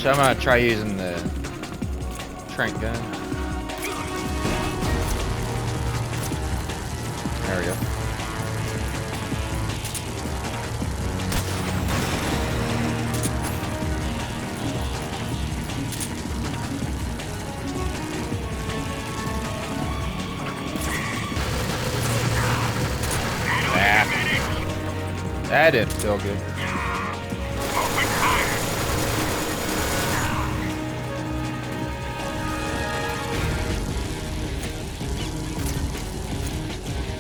So I'm gonna try using the Trent gun. There we go. That didn't feel good.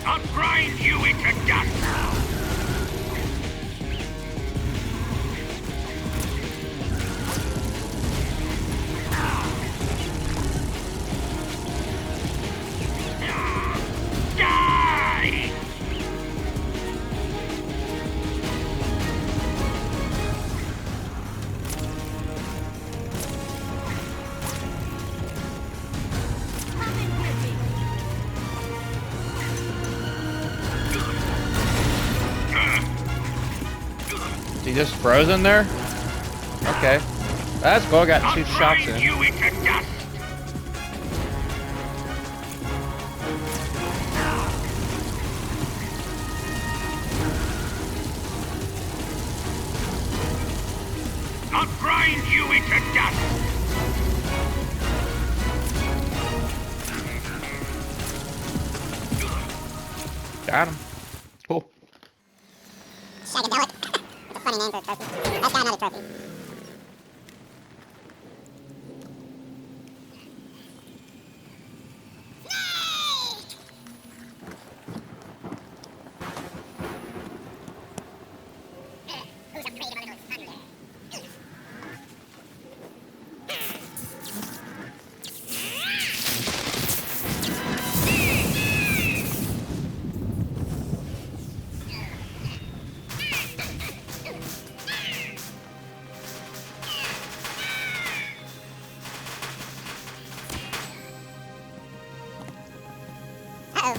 I'll grind you into dust! Die! Is he just frozen there? Okay. That's cool. I got 2 shots in. You into dust! I'll grind you into dust! Got him. Cool. Shagadelic. That's a funny name for a trophy. That's got another trophy. Who's afraid of a little thunder? Uh-oh.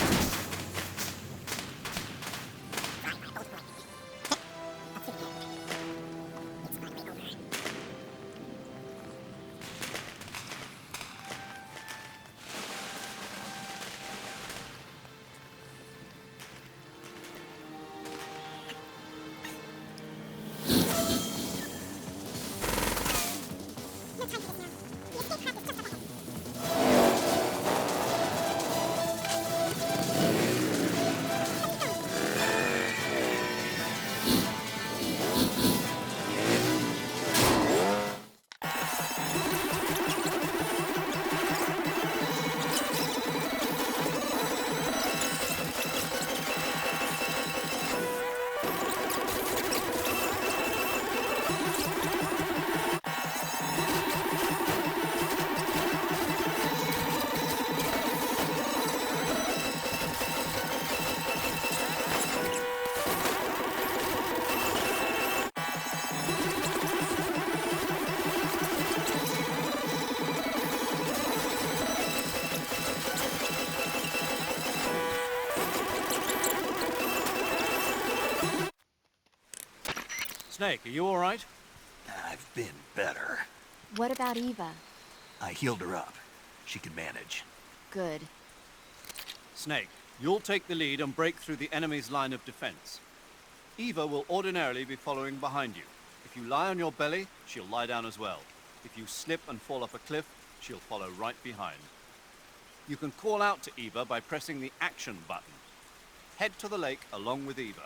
Snake, are you all right? I've been better. What about Eva? I healed her up. She can manage. Good. Snake, you'll take the lead and break through the enemy's line of defense. Eva will ordinarily be following behind you. If you lie on your belly, she'll lie down as well. If you slip and fall off a cliff, she'll follow right behind. You can call out to Eva by pressing the action button. Head to the lake along with Eva.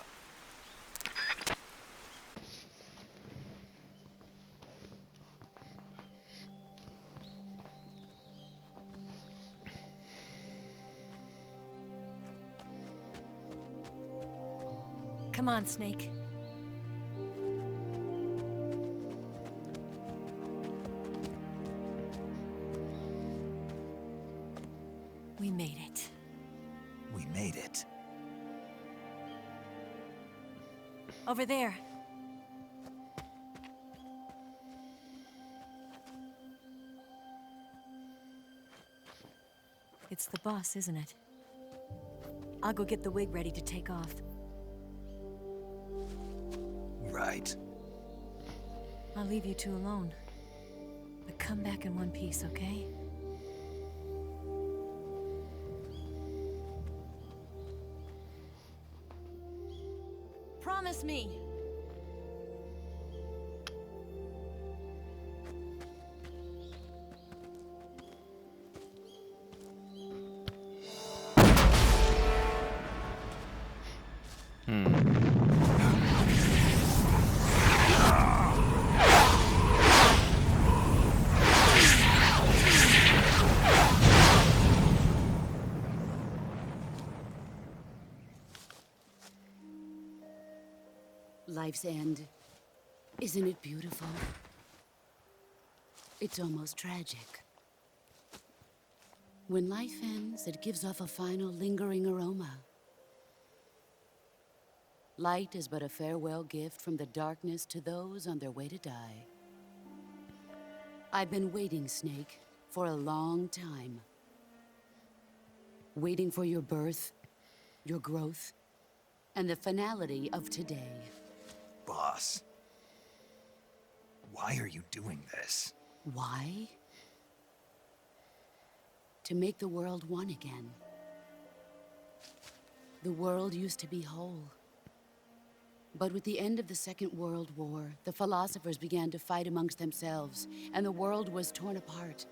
Come on, Snake. We made it. We made it. Over there. It's the boss, isn't it? I'll go get the wig ready to take off. Right. I'll leave you two alone. come back in one piece, okay? Promise me! Life's end. Isn't it beautiful? It's almost tragic. When life ends, it gives off a final lingering aroma. Light is but a farewell gift from the darkness to those on their way to die. I've been waiting, Snake, for a long time. Waiting for your birth, your growth, and the finality of today. Boss. Why are you doing this? Why? To make the world one again. The world used to be whole. But with the end of the Second World War, the philosophers began to fight amongst themselves, and the world was torn apart.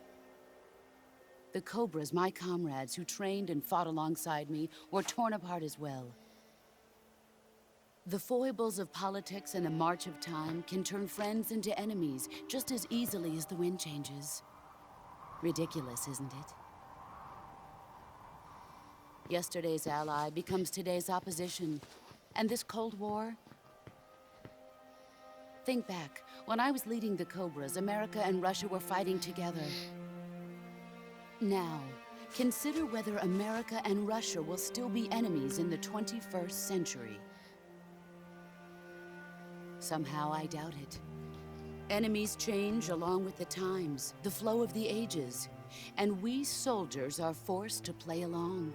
The Cobras, my comrades who trained and fought alongside me, were torn apart as well. The foibles of politics and the march of time can turn friends into enemies just as easily as the wind changes. Ridiculous, isn't it? Yesterday's ally becomes today's opposition. And this Cold War? Think back. When I was leading the Cobras, America and Russia were fighting together. Now, consider whether America and Russia will still be enemies in the 21st century. Somehow I doubt it. Enemies change along with the times, the flow of the ages, and we soldiers are forced to play along.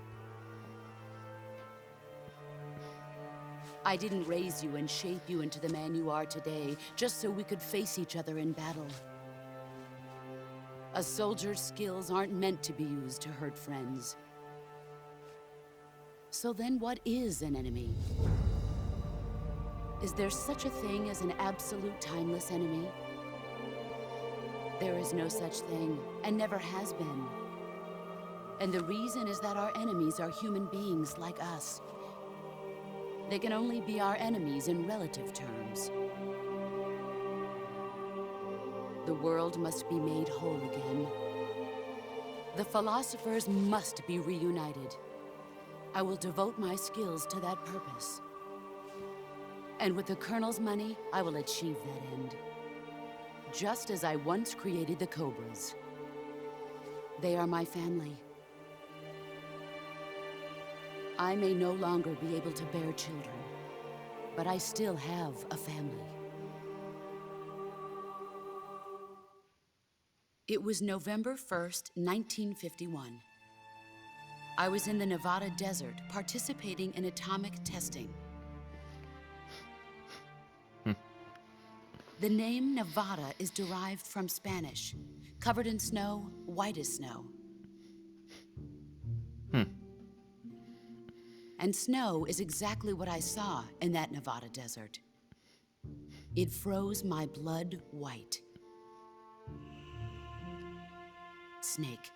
I didn't raise you and shape you into the man you are today just so we could face each other in battle. A soldier's skills aren't meant to be used to hurt friends. So then what is an enemy? Is there such a thing as an absolute timeless enemy? There is no such thing, and never has been. And the reason is that our enemies are human beings like us. They can only be our enemies in relative terms. The world must be made whole again. The philosophers must be reunited. I will devote my skills to that purpose. And with the Colonel's money, I will achieve that end. Just as I once created the Cobras. They are my family. I may no longer be able to bear children, but I still have a family. It was November 1st, 1951. I was in the Nevada desert participating in atomic testing. The name Nevada is derived from Spanish. Covered in snow, white as snow. And snow is exactly what I saw in that Nevada desert. It froze my blood white. Snake,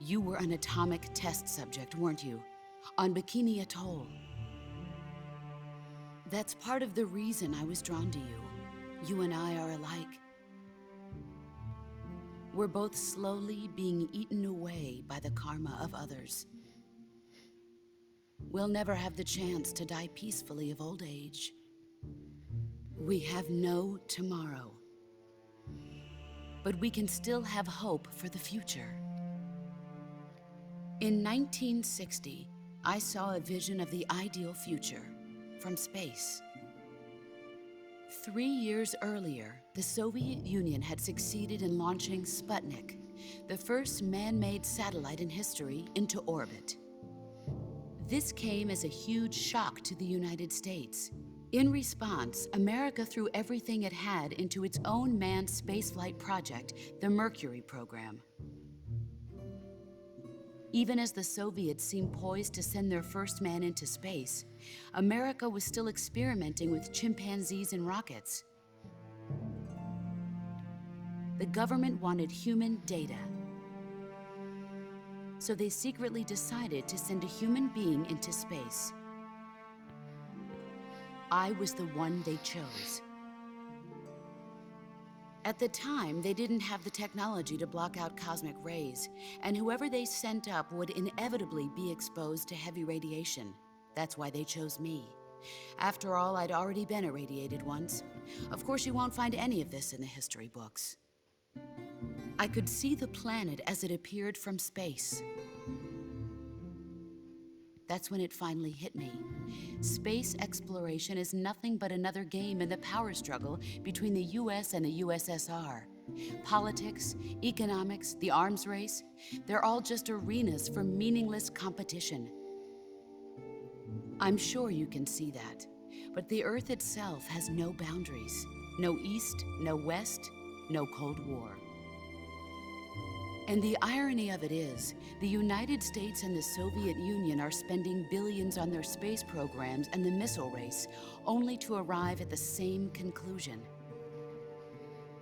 you were an atomic test subject, weren't you? On Bikini Atoll. That's part of the reason I was drawn to you. You and I are alike. We're both slowly being eaten away by the karma of others. We'll never have the chance to die peacefully of old age. We have no tomorrow. But we can still have hope for the future. In 1960, I saw a vision of the ideal future from space. 3 years earlier, the Soviet Union had succeeded in launching Sputnik, the first man-made satellite in history, into orbit. This came as a huge shock to the United States. In response, America threw everything it had into its own manned spaceflight project, the Mercury program. Even as the Soviets seemed poised to send their first man into space, America was still experimenting with chimpanzees and rockets. The government wanted human data. So they secretly decided to send a human being into space. I was the one they chose. At the time, they didn't have the technology to block out cosmic rays, and whoever they sent up would inevitably be exposed to heavy radiation. That's why they chose me. After all, I'd already been irradiated once. Of course, you won't find any of this in the history books. I could see the planet as it appeared from space. That's when it finally hit me. Space exploration is nothing but another game in the power struggle between the US and the USSR. Politics, economics, the arms race, they're all just arenas for meaningless competition. I'm sure you can see that, but the Earth itself has no boundaries. No East, no West, no Cold War. And the irony of it is, the United States and the Soviet Union are spending billions on their space programs and the missile race, only to arrive at the same conclusion.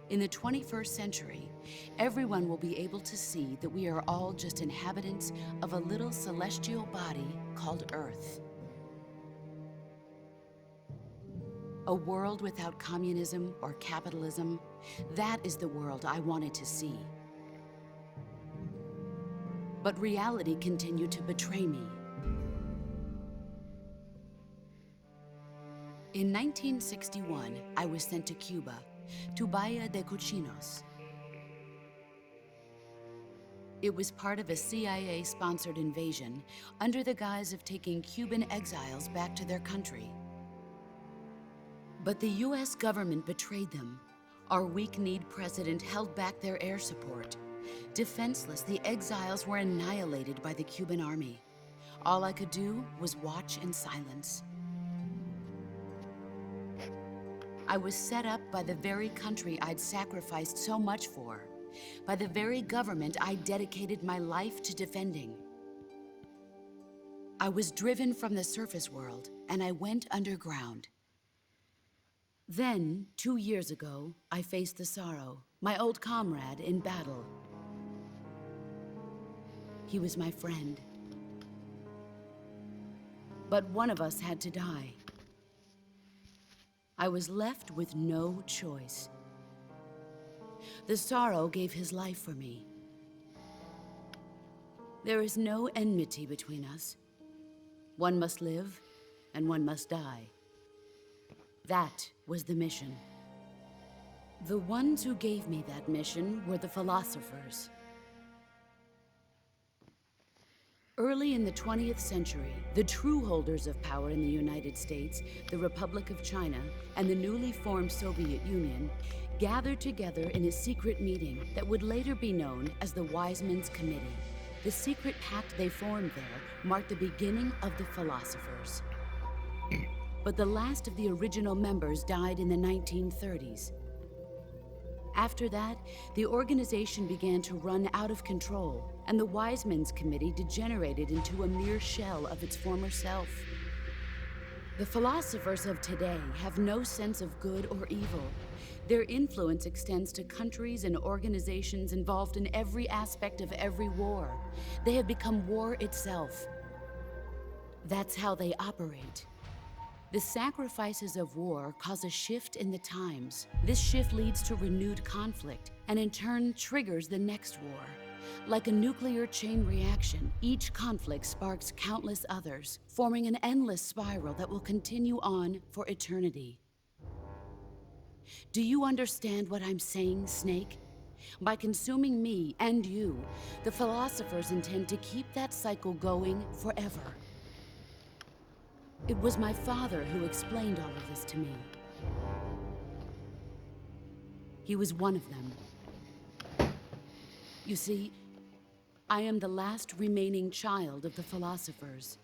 In the 21st century, everyone will be able to see that we are all just inhabitants of a little celestial body called Earth. A world without communism or capitalism, that is the world I wanted to see. But reality continued to betray me. In 1961, I was sent to Cuba, to Bahia de Cochinos. It was part of a CIA-sponsored invasion under the guise of taking Cuban exiles back to their country. But the US government betrayed them. Our weak-kneed president held back their air support. Defenseless, the exiles were annihilated by the Cuban army. All I could do was watch in silence. I was set up by the very country I'd sacrificed so much for, by the very government I dedicated my life to defending. I was driven from the surface world, and I went underground. Then, 2 years ago, I faced the Sorrow, my old comrade in battle. He was my friend. But one of us had to die. I was left with no choice. The Sorrow gave his life for me. There is no enmity between us. One must live, and one must die. That was the mission. The ones who gave me that mission were the philosophers. Early in the 20th century, the true holders of power in the United States, the Republic of China, and the newly formed Soviet Union gathered together in a secret meeting that would later be known as the Wiseman's Committee. The secret pact they formed there marked the beginning of the philosophers. But the last of the original members died in the 1930s. After that, the organization began to run out of control, and the Wiseman's Committee degenerated into a mere shell of its former self. The philosophers of today have no sense of good or evil. Their influence extends to countries and organizations involved in every aspect of every war. They have become war itself. That's how they operate. The sacrifices of war cause a shift in the times. This shift leads to renewed conflict, and in turn triggers the next war. Like a nuclear chain reaction, each conflict sparks countless others, forming an endless spiral that will continue on for eternity. Do you understand what I'm saying, Snake? By consuming me and you, the philosophers intend to keep that cycle going forever. It was my father who explained all of this to me. He was one of them. You see, I am the last remaining child of the philosophers.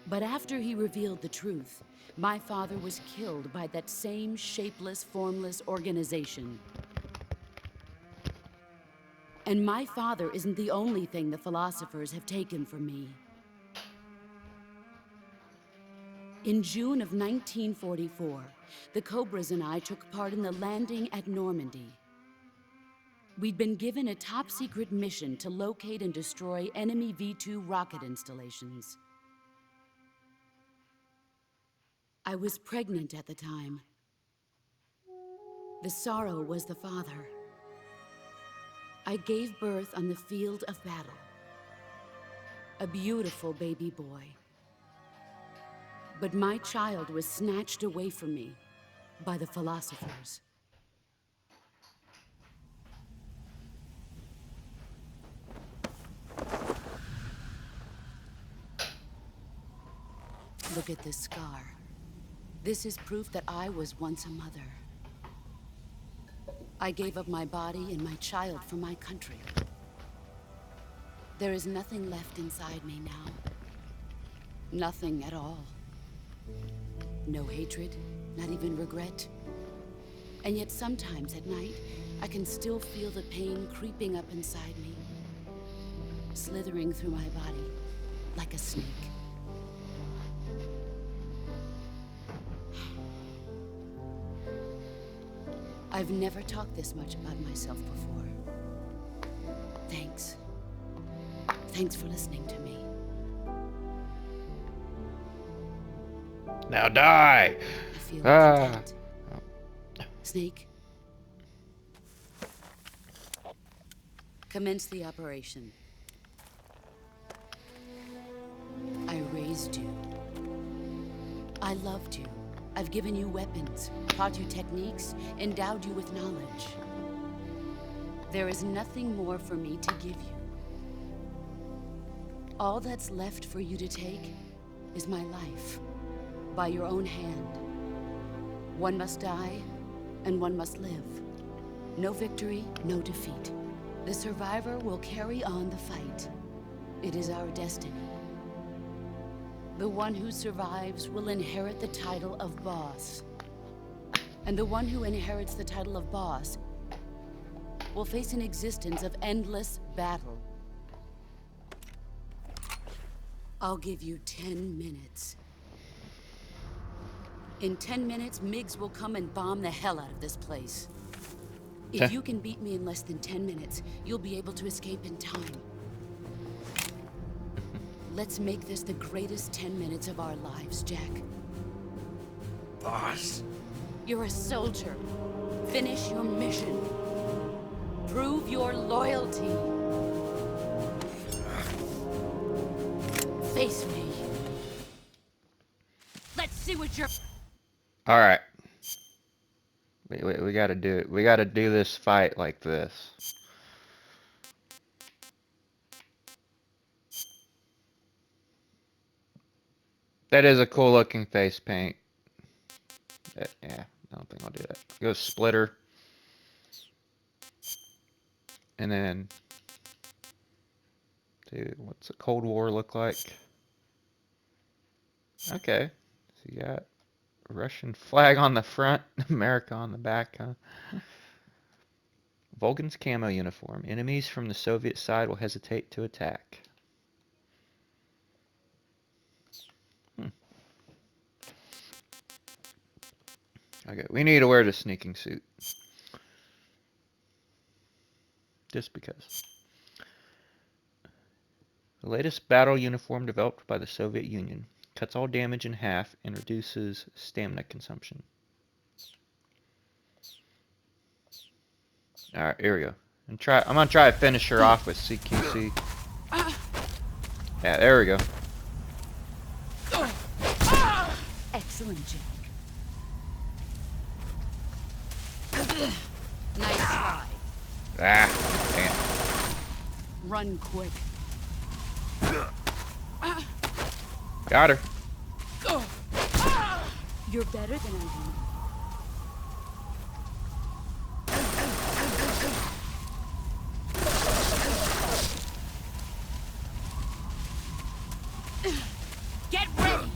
But after he revealed the truth, my father was killed by that same shapeless, formless organization. And my father isn't the only thing the philosophers have taken from me. In June of 1944, the Cobras and I took part in the landing at Normandy. We'd been given a top-secret mission to locate and destroy enemy V-2 rocket installations. I was pregnant at the time. The sorrow was the father. I gave birth on the field of battle. A beautiful baby boy. But my child was snatched away from me by the philosophers. Look at this scar. This is proof that I was once a mother. I gave up my body and my child for my country. There is nothing left inside me now. Nothing at all. No hatred, not even regret. And yet sometimes at night, I can still feel the pain creeping up inside me, slithering through my body like a snake. I've never talked this much about myself before. Thanks. Thanks for listening to me. Now die! I feel Ah. content. Snake. Commence the operation. I raised you. I loved you. I've given you weapons, taught you techniques, endowed you with knowledge. There is nothing more for me to give you. All that's left for you to take is my life, by your own hand. One must die, and one must live. No victory, no defeat. The survivor will carry on the fight. It is our destiny. The one who survives will inherit the title of boss. And the one who inherits the title of boss will face an existence of endless battle. I'll give you 10 minutes. In 10 minutes, MiGs will come and bomb the hell out of this place. If you can beat me in less than 10 minutes, you'll be able to escape in time. Let's make this the greatest 10 minutes of our lives, Jack. Boss. You're a soldier. Finish your mission. Prove your loyalty. Face me. Let's see what you're... All right. We gotta do it. We gotta do this fight like this. That is a cool looking face paint. Yeah, I don't think I'll do that. Go splitter. And then, dude, what's a Cold War look like? Okay, so you got Russian flag on the front, America on the back, huh? Volgan's camo uniform. Enemies from the Soviet side will hesitate to attack. Okay, we need to wear the sneaking suit. Just because. The latest battle uniform developed by the Soviet Union. Cuts all damage in half and reduces stamina consumption. Alright, here we go. I'm gonna try to finish her off with CQC. Yeah, there we go. Excellent, Jack. Nice try. Ah, damn. Run quick. Got her. You're better than I am. Get ready!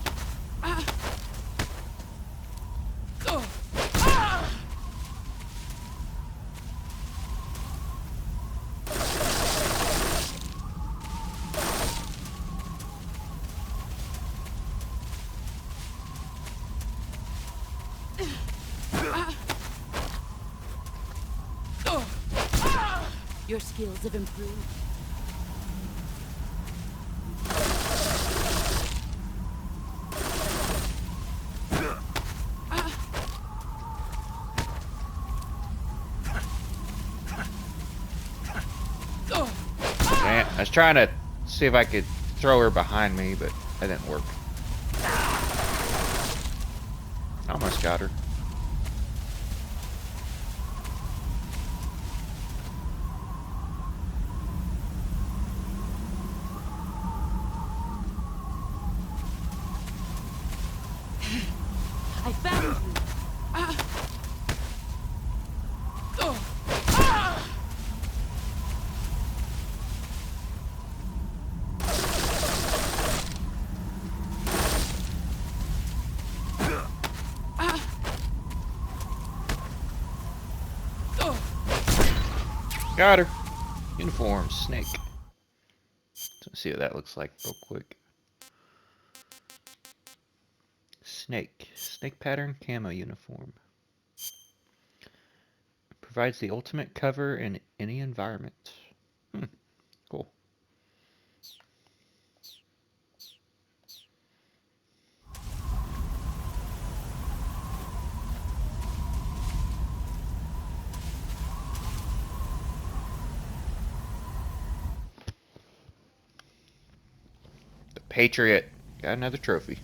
Your skills have improved. Man, I was trying to see if I could throw her behind me, but that didn't work. Almost got her. I found you. Got her. Uniform, snake. Let's see what that looks like real quick. Snake. Snake pattern camo uniform. Provides the ultimate cover in any environment. Cool. The Patriot. Got another trophy.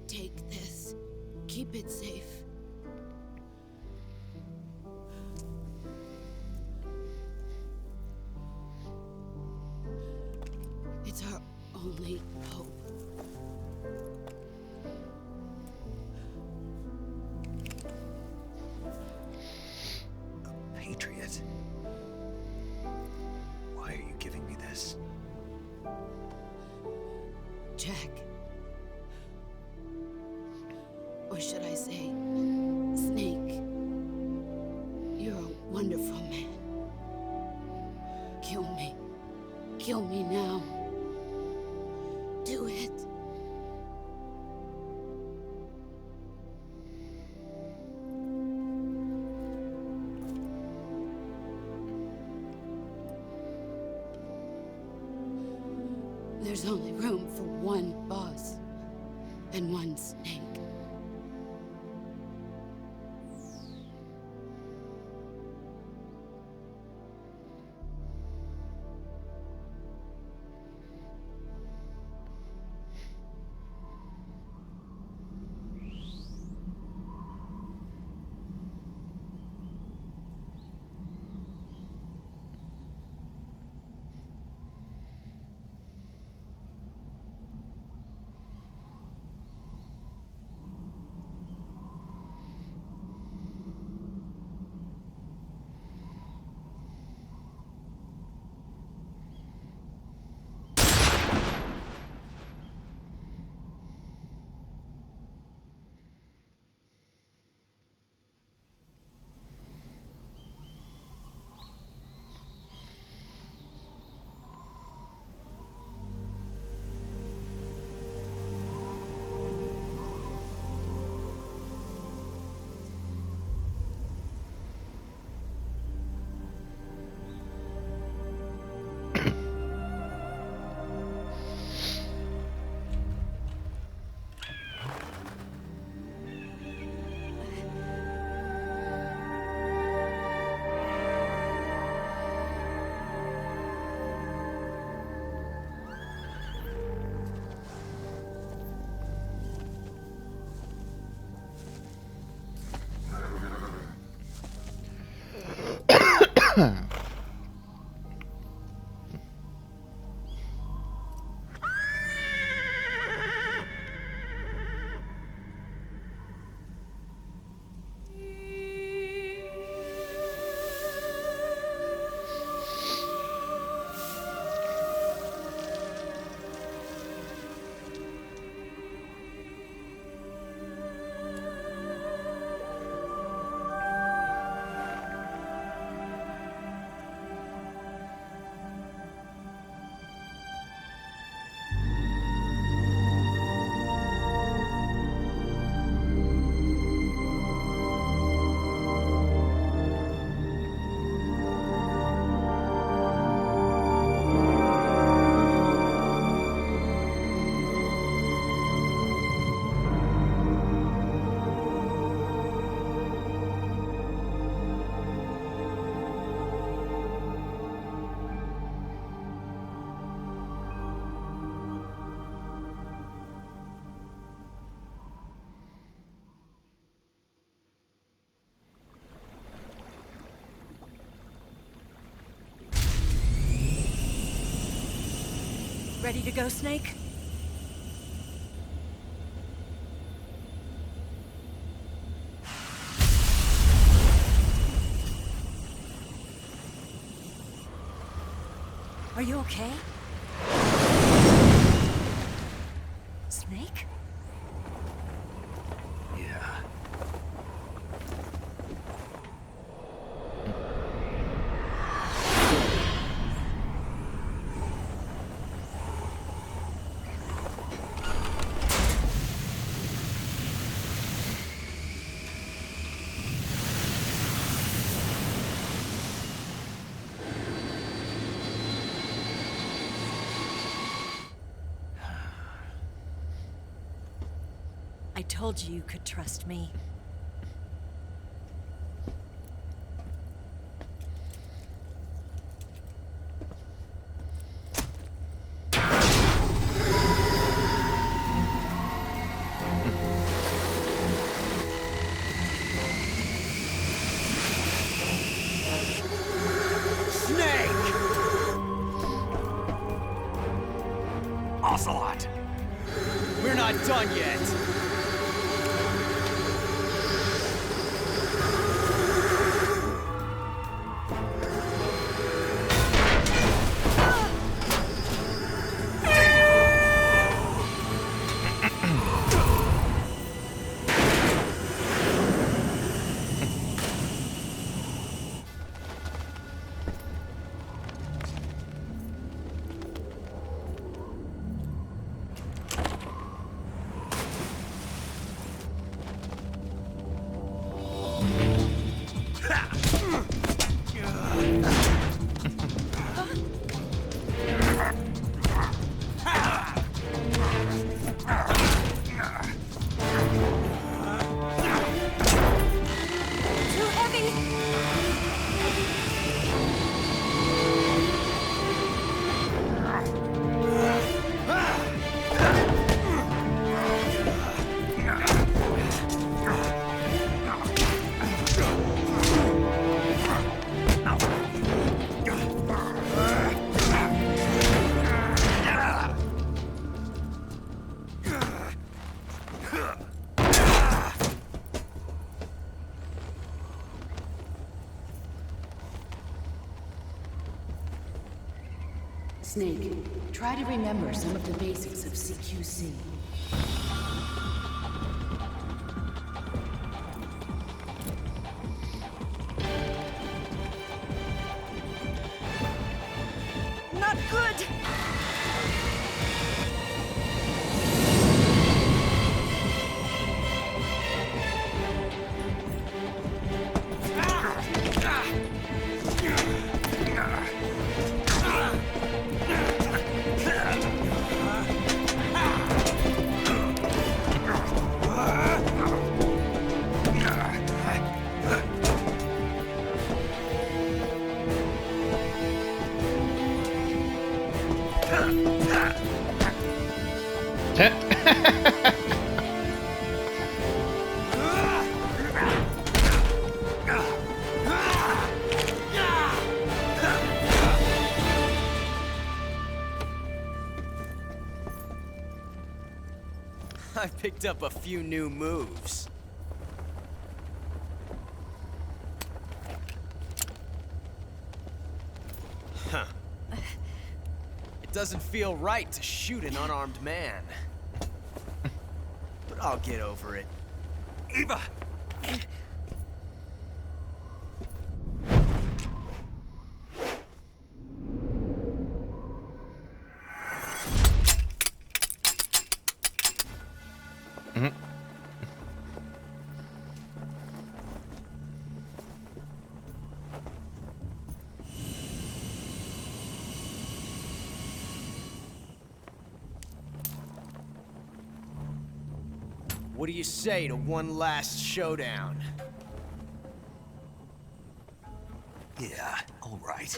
Take this. Keep it safe. It's our only hope. Patriot. Why are you giving me this? Jack. Or should I say, Snake. You're a wonderful man. Kill me. Kill me now. Do it. There's only room for one boss and one snake. Ready to go, Snake? Are you okay? Snake? Yeah. I told you you could trust me. Snake! Ocelot! We're not done yet. Too heavy! Snake, try to remember some of the basics of CQC. Not good! I picked up a few new moves. Huh. It doesn't feel right to shoot an unarmed man. But I'll get over it. Eva! What do you say to one last showdown? Yeah, all right.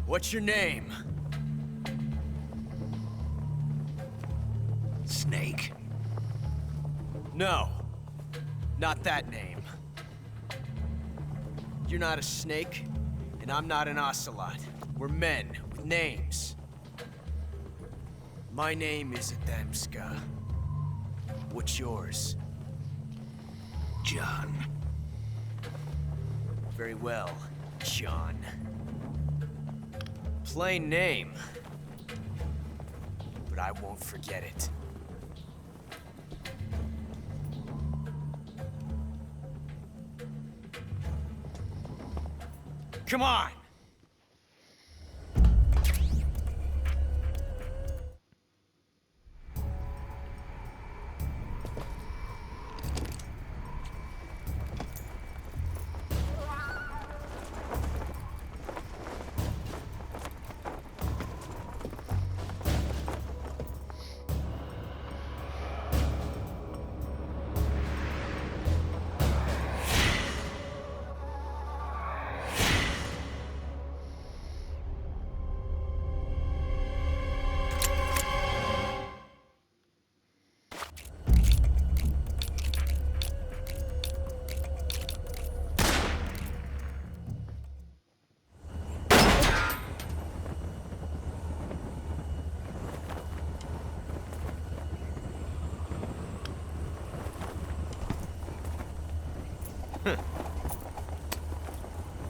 What's your name? Snake. No. Not that name. You're not a snake, and I'm not an ocelot. We're men with names. My name is Adamska. What's yours? John. Very well, John. Plain name. But I won't forget it. Come on!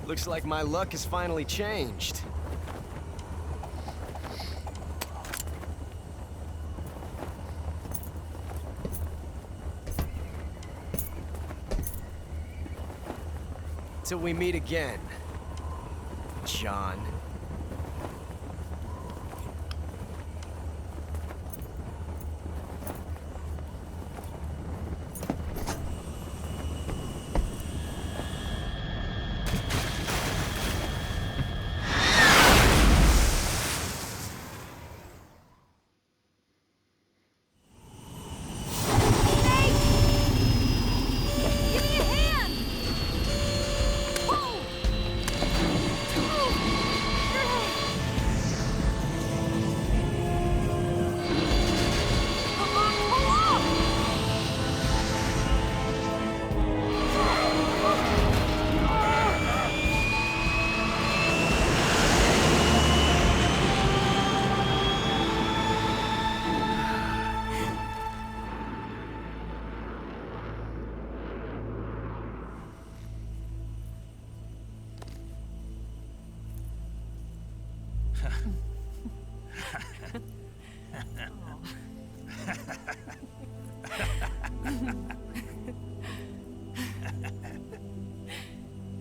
Looks like my luck has finally changed. Till we meet again, John.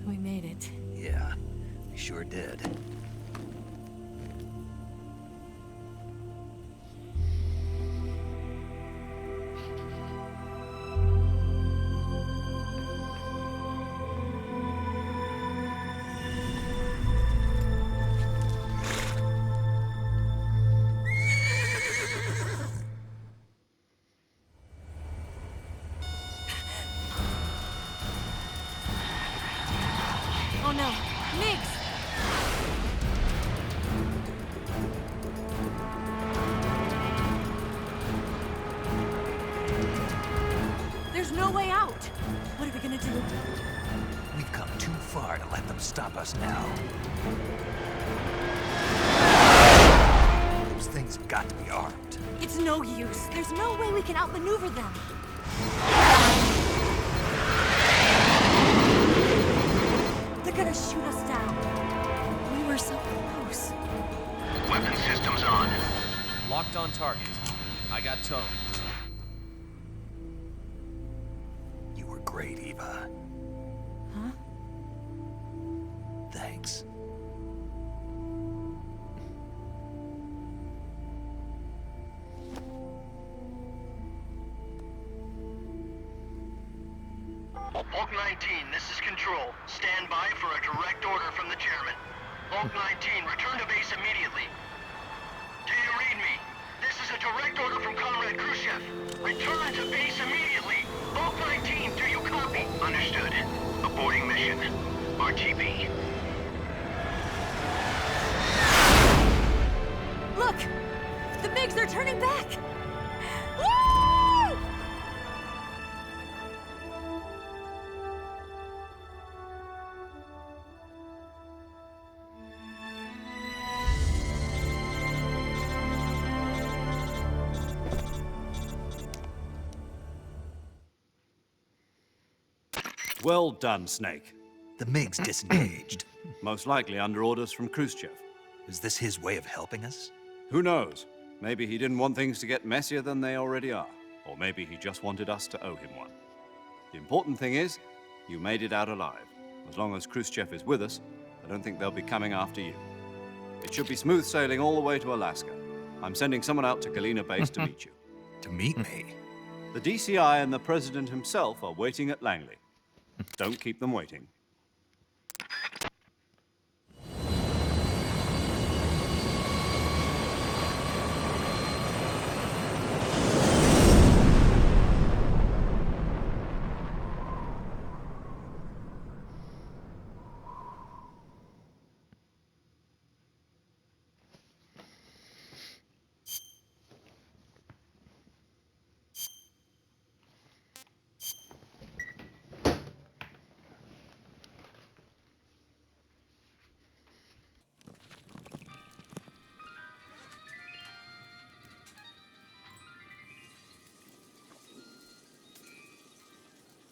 We made it. Yeah, we sure did. Oh no, Nix! There's no way out! What are we gonna do? We've come too far to let them stop us now. Those things have got to be armed. It's no use. There's no way we can outmaneuver them. They're gonna shoot us down. We were so close. Weapon systems on. Locked on target. I got towed. You were great, Eva. Huh? Thanks. Bulk 19, this is Control. Stand by for a direct order from the chairman. Bulk 19, return to base immediately. Do you read me? This is a direct order from Comrade Khrushchev. Return to base immediately. Bulk 19, do you copy? Understood. Aborting mission. RTB. Snakes, they're turning back! Woo! Well done, Snake. The MiG's disengaged. Most likely under orders from Khrushchev. Is this his way of helping us? Who knows? Maybe he didn't want things to get messier than they already are. Or maybe he just wanted us to owe him one. The important thing is, you made it out alive. As long as Khrushchev is with us, I don't think they'll be coming after you. It should be smooth sailing all the way to Alaska. I'm sending someone out to Galena Base to meet you. To meet me? The DCI and the President himself are waiting at Langley. Don't keep them waiting.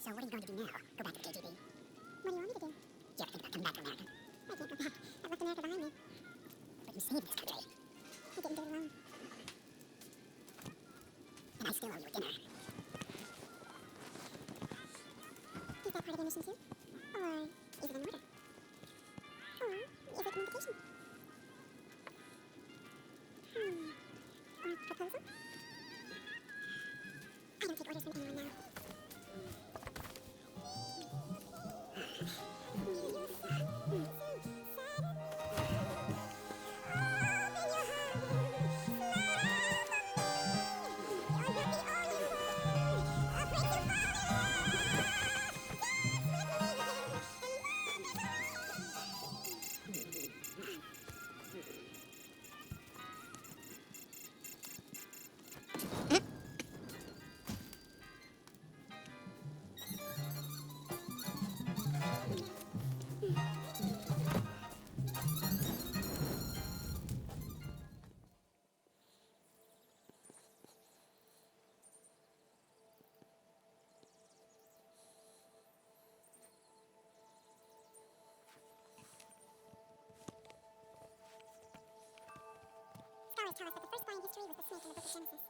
So what are you going to do now? Go back to the KGB? What do you want me to do? Do you ever think about coming back to America? I can't go back. I left America behind me. But you saved this country. I didn't do it alone. And I still owe you a dinner. Is that part of your mission too? Or is it an order? Or is it an invitation? Or a proposal? I don't take orders from anyone now. Scholars tell us that the first flying history was the snake in the book of Genesis.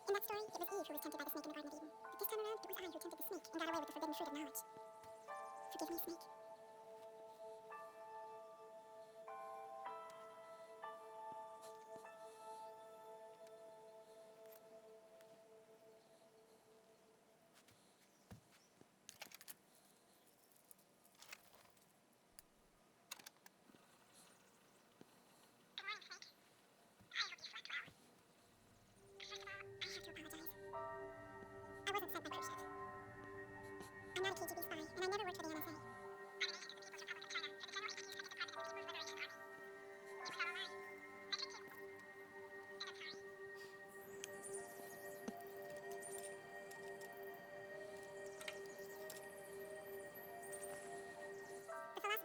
In that story, it was Eve who was tempted by the snake in the Garden of Eden. But this time around, it was I who tempted the snake and got away with the forbidden fruit of knowledge. Forgive me, snake.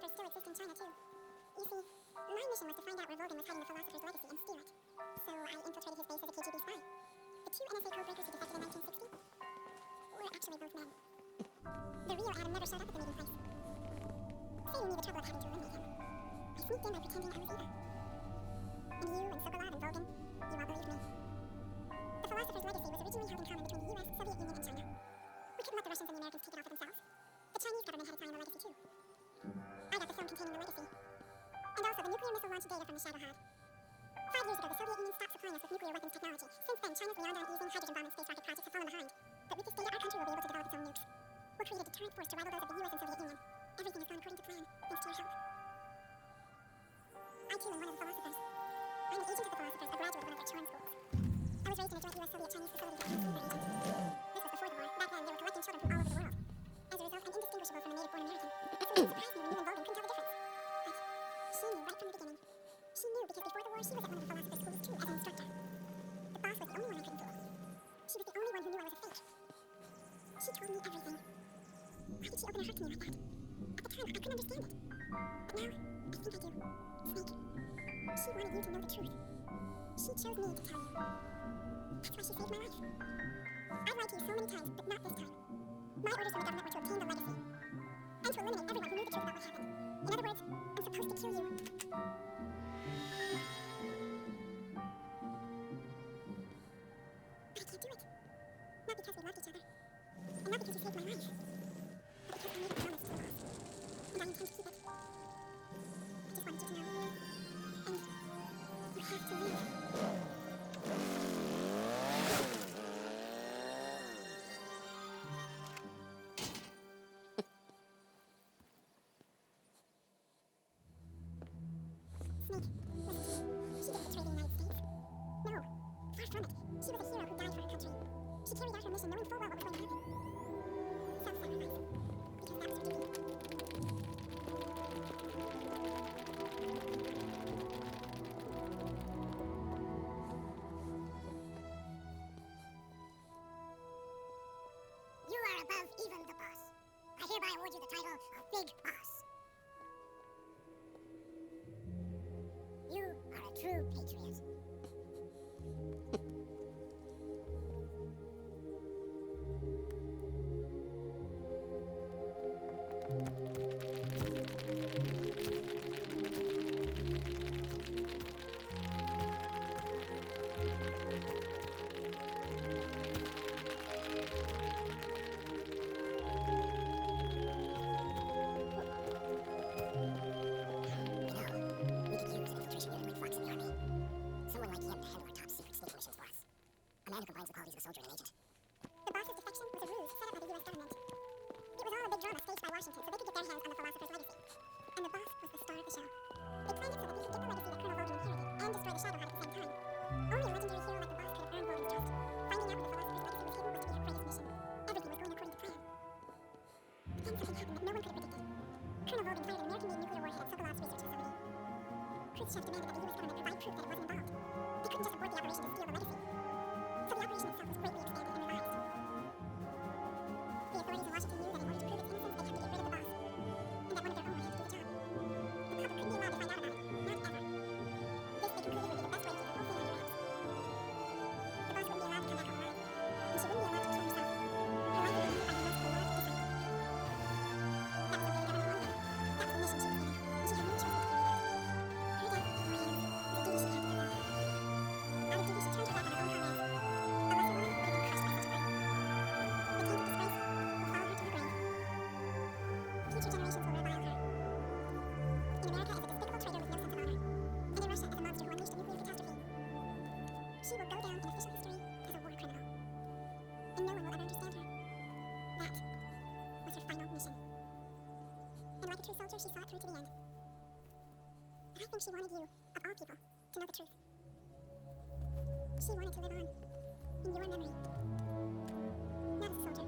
Still exist in China, too. You see, my mission was to find out where Logan was hiding the philosopher's legacy and steal it. So I infiltrated his base as a KGB spy. The two NSA code breakers who defected in 1960 were actually both men. The real Adam never showed up at the meeting place. Saving me the trouble of having to eliminate him. I sneaked in by pretending I was Eva. And you and Sokolov and Logan, you all believed me. The philosopher's legacy was originally held in common between the US, Soviet Union, and China. We couldn't let the Russians and the Americans take it all for themselves. The Chinese government had a sign on the legacy, too. I got the film containing the legacy. And also the nuclear missile launch data from the Shadowhawk. 5 years ago, the Soviet Union stopped supplying us with nuclear weapons technology. Since then, China's beyond using hydrogen bomb and space rocket projects have fallen behind. But with this data, our country will be able to develop its own nukes. We'll create a deterrent force to rival those of the US and Soviet Union. Everything has gone according to plan, thanks to your help. I too am one of the philosophers. I'm an agent of the philosophers, a graduate of one of their charm schools. I was raised in a joint US-Soviet-Chinese facility that counts as their agent. This was before the war. Back then, they were collecting children from all over the world. As a result, I'm indistinguishable from a native-born American. So it surprised me when you and Logan couldn't tell the difference. She knew right from the beginning. She knew because before the war she was at one of the philosopher's schools too, as an instructor. boss was the only one I couldn't fool. She was the only one who knew I was a fake. She told me everything. Why did she open her heart to me like that? At the time, I couldn't understand it. But now, I think I do. Snake. She wanted you to know the truth. She chose me to tell you. That's why she saved my life. I've lied to you so many times, but not this time. My orders from the government were to obtain the legacy. And to eliminate everyone who knew the truth about what happened. In other words, I'm supposed to kill you. But I can't do it. Not because we loved each other. And not because you saved my life. But because I made a promise to the boss. And I intend to keep it. I just wanted you to know. And you have to leave. Snake, listen to me. She didn't betray the United States. No, far from it. She was a hero who died for her country. She carried out her mission knowing full well what was going to happen. Self-sacrifice. Because that was her duty. You are above even the boss. I hereby award you the title of Big Boss. You are a true patriot. We could use an infiltration unit like Fox in the army. Someone like him to handle our top secret sneak missions for us. A man who combines the qualities of a soldier and an agent. The boss's defection was a ruse set up by the U.S. government. It was all a big drama staged by Washington so they could get their hands on the philosopher's legacy. And the boss was the star of the show. They planned it so that they could get the legacy that Colonel Logan inherited and destroy the Shadowheart at the same time. Only a legendary hero like the boss could have earned Logan's trust. Finding out where the philosopher's legacy was hidden was to be her greatest mission. Everything was going according to plan. But then something happened that no one could have predicted. Colonel Logan planted an American-made nuclear warhead at Sokolov's research facility. Khrushchev demanded that the U.S. government provide proof that it wasn't involved. They couldn't just abort the operation to steal the legacy. So the operation itself was greatly expanded and revised. The authorities in Washington knew that in order to prove its innocence, they'd have to get rid of the boss. And that one of their own would have to do the job. The public couldn't be allowed to find out about it. Not ever. This, they concluded, would be the best way to keep the whole thing under wraps. The boss wouldn't be allowed to come back alive. And she wouldn't be allowed to kill herself. Her life would be used by her most beloved disciple. That was the way the government wanted it. That was the mission she was given. And she had no choice but to carry it out. Her death, in her hands, was a duty she had to fulfill. Out of duty, she turned her back on her own comrades. A lesser woman would have been crushed by such a burden. The taint of disgrace will follow her to her grave. Future generations will revile her. In America as a despicable traitor with no sense of honor. And in Russia as a monster who unleashed a nuclear catastrophe. She will go down in official history as a war criminal. And no one will ever understand her. That was her final mission. And like a true soldier, she saw it through to the end. But I think she wanted you, of all people, to know the truth. She wanted to live on, in your memory. Not as a soldier,